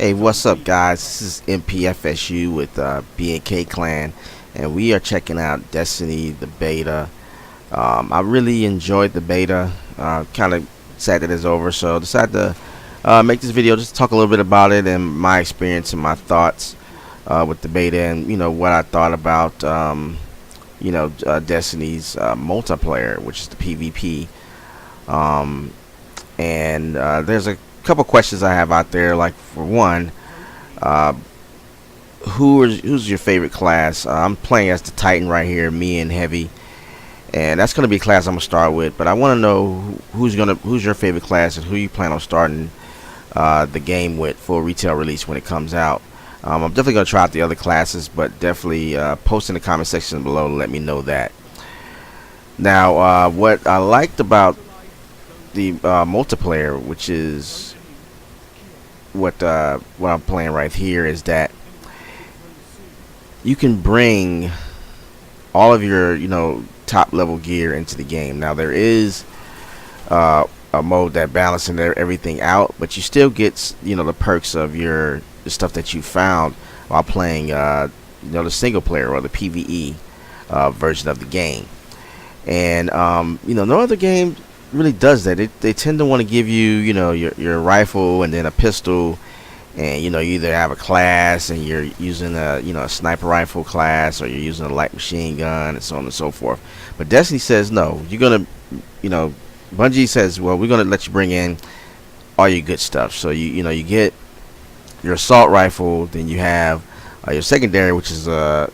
Hey, what's up, guys? This is MPFSU with BNK Clan, and we are checking out Destiny, the beta. I really enjoyed the beta. Kind of sad that it's over, so decided to make this video just to talk a little bit about it and my experience and my thoughts with the beta, and what I thought about Destiny's multiplayer, which is the PvP. Um, and there's a couple questions I have out there. Like, for one, uh, who's your favorite class? I'm playing as the Titan right here, me and Heavy, and that's gonna be a class I'm gonna start with. But I want to know who's your favorite class and who you plan on starting the game with for retail release when it comes out. I'm definitely gonna try out the other classes, but definitely post in the comment section below to let me know that. Now, what I liked about the multiplayer, which is what I'm playing right here, is that you can bring all of your top level gear into the game. Now there is a mode that balances everything out, but you still get the perks of the stuff that you found while playing the single player or the PvE version of the game. And no other game really does that. They tend to want to give you your rifle and then a pistol, and you either have a class and you're using a sniper rifle class, or you're using a light machine gun, and so on and so forth. But Destiny says no, you're gonna Bungie says, well, we're gonna let you bring in all your good stuff. So you get your assault rifle, then you have your secondary, which is a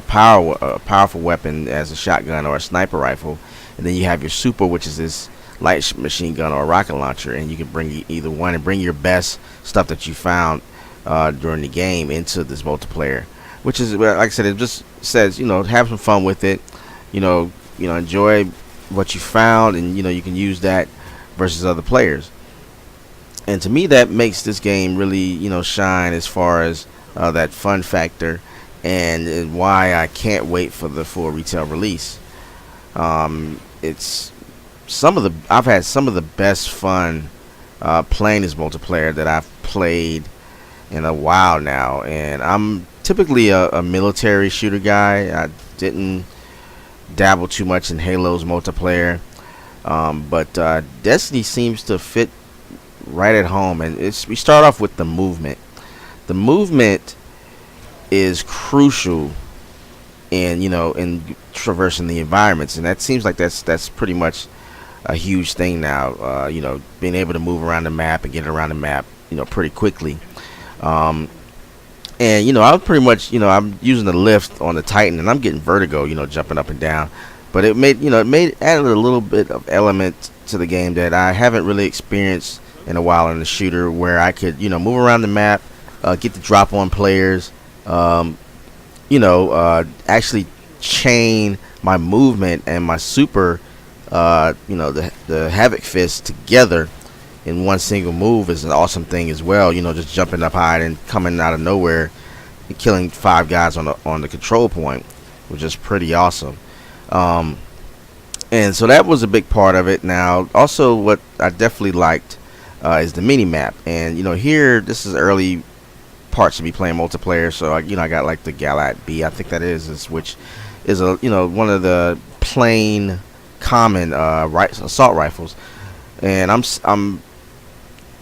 powerful weapon as a shotgun or a sniper rifle, and then you have your super, which is this light machine gun or a rocket launcher, and you can bring either one and bring your best stuff that you found during the game into this multiplayer, which is, like I said, it just says have some fun with it, enjoy what you found, and you can use that versus other players. And to me, that makes this game really shine as far as that fun factor, and why I can't wait for the full retail release. It's I've had some of the best fun playing this multiplayer that I've played in a while now, and I'm typically a military shooter guy. I didn't dabble too much in Halo's multiplayer, but Destiny seems to fit right at home. And we start off with the movement. The movement is crucial in traversing the environments, and that seems like that's pretty much a huge thing now. Being able to move around the map and get around the map pretty quickly. And I was pretty much I'm using the lift on the Titan, and I'm getting vertigo jumping up and down. But it added a little bit of element to the game that I haven't really experienced in a while in the shooter, where I could move around the map, get the drop on players, actually chain my movement and my super, the Havoc Fist together in one single move is an awesome thing as well. Just jumping up high and coming out of nowhere and killing 5 guys on the control point, which is pretty awesome. And so that was a big part of it. Now, also what I definitely liked is the mini map. And here, this is early parts to be playing multiplayer, so I got like the Galat B, I think that is which is a one of the plain common assault rifles. And I'm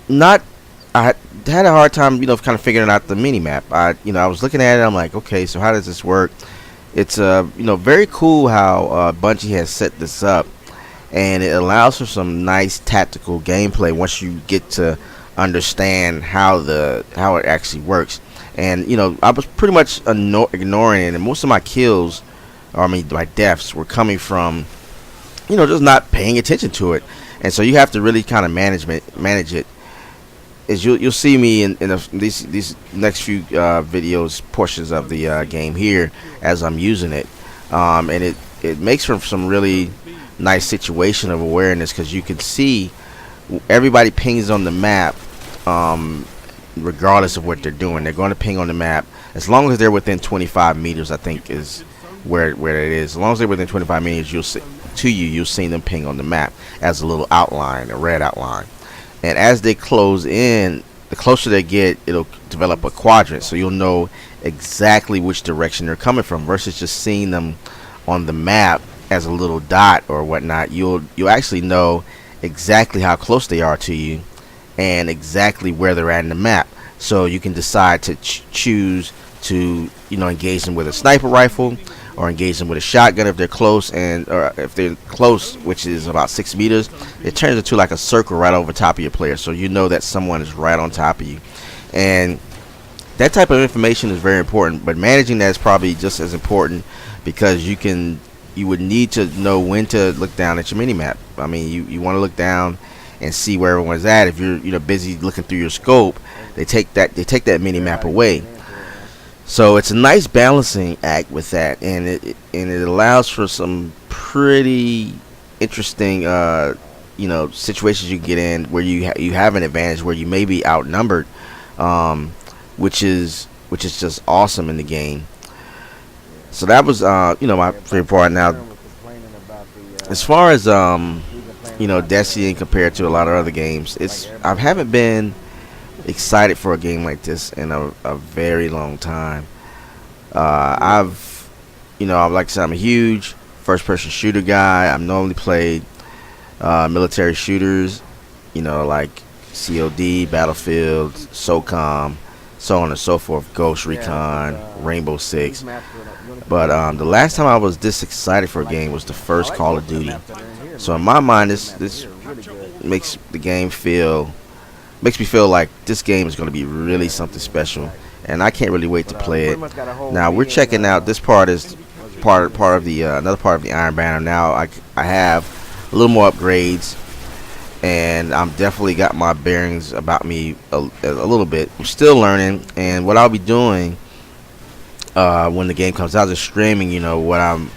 not I had a hard time kind of figuring out the mini map. I was looking at it, I'm like, okay, so how does this work? It's very cool how Bungie has set this up, and it allows for some nice tactical gameplay once you get to understand how it actually works. And I was pretty much ignoring it, and most of my kills, or my deaths, were coming from just not paying attention to it. And so you have to really kind of manage it. As you'll see me in these next few videos, portions of the game here, as I'm using it, and it makes for some really nice situation of awareness, because you can see everybody pings on the map, regardless of what they're doing. They're going to ping on the map as long as they're within 25 meters. I think is where it is. As long as they're within 25 meters, you'll see them ping on the map as a little outline, a red outline. And as they close in, the closer they get, it'll develop a quadrant, so you'll know exactly which direction they're coming from versus just seeing them on the map as a little dot or whatnot. You'll actually know exactly how close they are to you and exactly where they're at in the map. So you can decide to choose to engage them with a sniper rifle or engage them with a shotgun if they're close, and or if they're close, which is about 6 meters, it turns into like a circle right over top of your player, so you know that someone is right on top of you. And that type of information is very important, but managing that is probably just as important, because you would need to know when to look down at your mini map. I mean, you want to look down and see where everyone's at. If you're busy looking through your scope, they take that mini map away. So it's a nice balancing act with that, and it allows for some pretty interesting situations you get in where you have an advantage, where you may be outnumbered, which is just awesome in the game. So that was my favorite part. Now, as far as Destiny compared to a lot of other games, I haven't been excited for a game like this in a very long time. Like I said, I'm a huge first-person shooter guy. I've normally played military shooters, like COD, Battlefield, SOCOM, so on and so forth, Ghost Recon, Rainbow Six. But the last time I was this excited for a game was the first Call of Duty. So in my mind, this makes me feel like this game is going to be really something special, and I can't really wait to play it. Now we're checking out, this part is part of the another part of the Iron Banner. Now I have a little more upgrades, and I'm definitely got my bearings about me a little bit. I'm still learning, and what I'll be doing when the game comes out is streaming. What I'm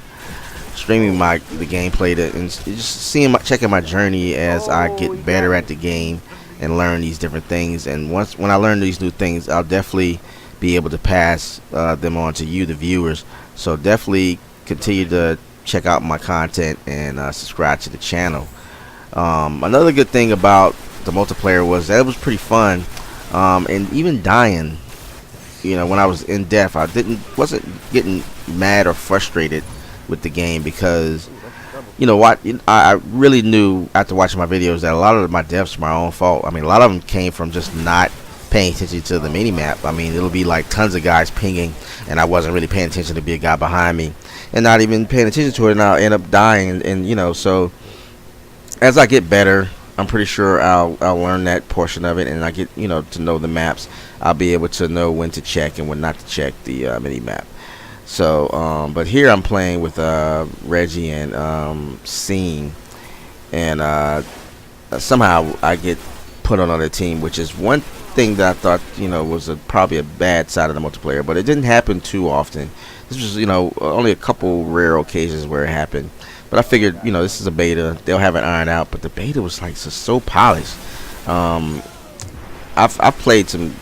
streaming the gameplay and just checking my journey as I get better at the game and learn these different things. And when I learn these new things, I'll definitely be able to pass them on to you, the viewers. So definitely continue to check out my content and subscribe to the channel. Another good thing about the multiplayer was that it was pretty fun, and even dying, when I was in death, I wasn't getting mad or frustrated with the game, because I really knew after watching my videos that a lot of my deaths were my own fault. I mean, a lot of them came from just not paying attention to the mini map. I mean, it'll be like tons of guys pinging, and I wasn't really paying attention to be a guy behind me, and not even paying attention to it, and I'll end up dying. And so as I get better, I'm pretty sure I'll learn that portion of it, and I get to know the maps. I'll be able to know when to check and when not to check the mini map. So, but here I'm playing with Reggie and Scene, and somehow I get put on the team, which is one thing that I thought was probably a bad side of the multiplayer, but it didn't happen too often. This was only a couple rare occasions where it happened. But I figured this is a beta, they'll have it ironed out. But the beta was like so polished. I've played some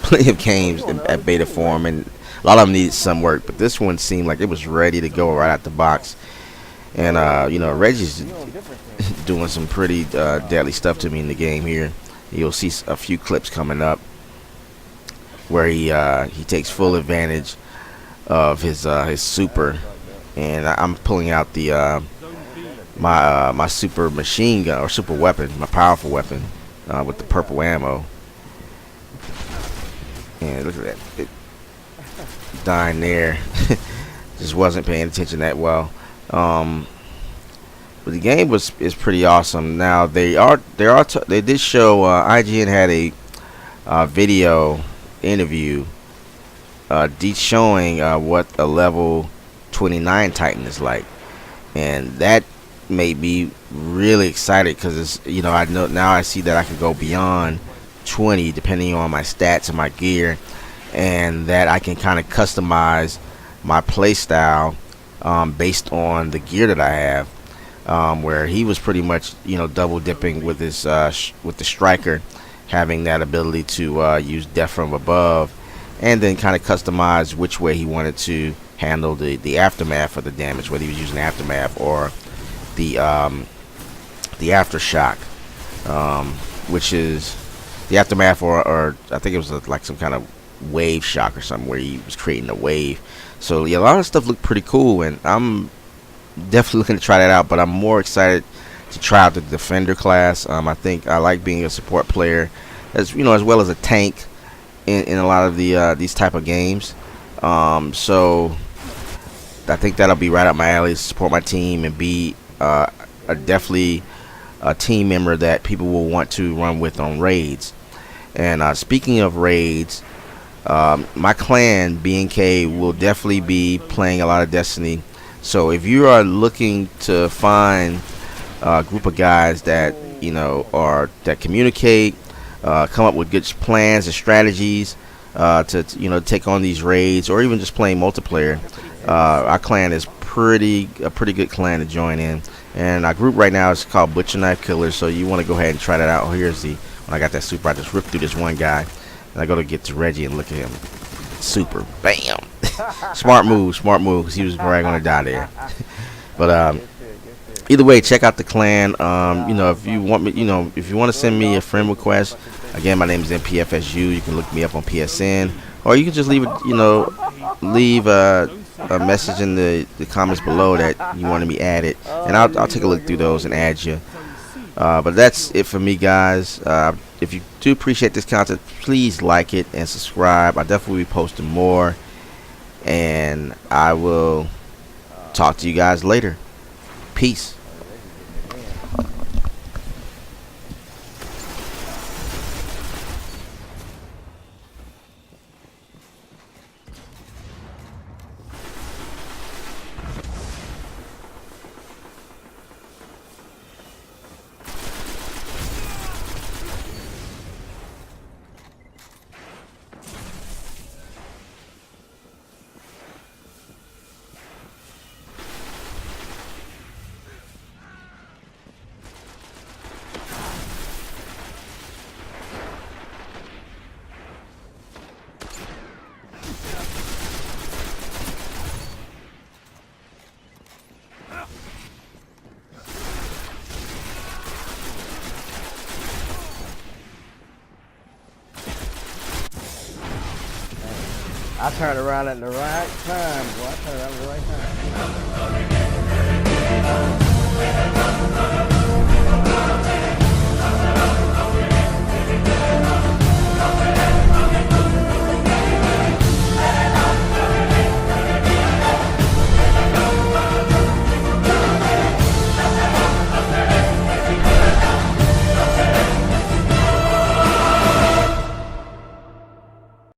plenty of games at beta form, and a lot of them needed some work, but this one seemed like it was ready to go right out the box. And Reggie's doing some pretty deadly stuff to me in the game here. You'll see a few clips coming up where he takes full advantage of his super, and I'm pulling out the my super machine gun, or super weapon, my powerful weapon, with the purple ammo. And look at that. Dying there. Just wasn't paying attention that well. But the game is pretty awesome. Now they did show, IGN had a video interview showing what a level 29 Titan is like, and that made me really excited, because it's I know now I see that I can go beyond 20 depending on my stats and my gear, and that I can kind of customize my play style based on the gear that I have. Where he was pretty much double dipping with his with the striker, having that ability to use death from above, and then kind of customize which way he wanted to handle the aftermath of the damage, whether he was using aftermath or the aftershock, which is the aftermath, or I think it was like some kind of wave shock or something where he was creating a wave. So yeah, a lot of stuff looked pretty cool, and I'm definitely looking to try that out. But I'm more excited to try out the defender class. I think I like being a support player, as as well as a tank in a lot of the these type of games. So I think that'll be right up my alley to support my team and be definitely a team member that people will want to run with on raids. And speaking of raids, my clan BNK will definitely be playing a lot of Destiny. So if you are looking to find a group of guys that are that communicate, come up with good plans and strategies to take on these raids, or even just playing multiplayer, our clan is a pretty good clan to join in. And our group right now is called Butcher Knife Killers. So you want to go ahead and try that out. Here's when I got that super, I just ripped through this one guy, and I go to get to Reggie and look at him. Super, bam. Smart move, because he was probably gonna die there. But either way, check out the clan. If you want me, if you want to send me a friend request, again, my name is MPFSU. You can look me up on PSN, or you can just leave a message in the comments below that you want to be added, and I'll take a look through those and add you. But that's it for me, guys. If you do appreciate this content, please like it and subscribe. I definitely will be posting more, and I will talk to you guys later. Peace. I turned around at the right time, boy. I turned around at the right time.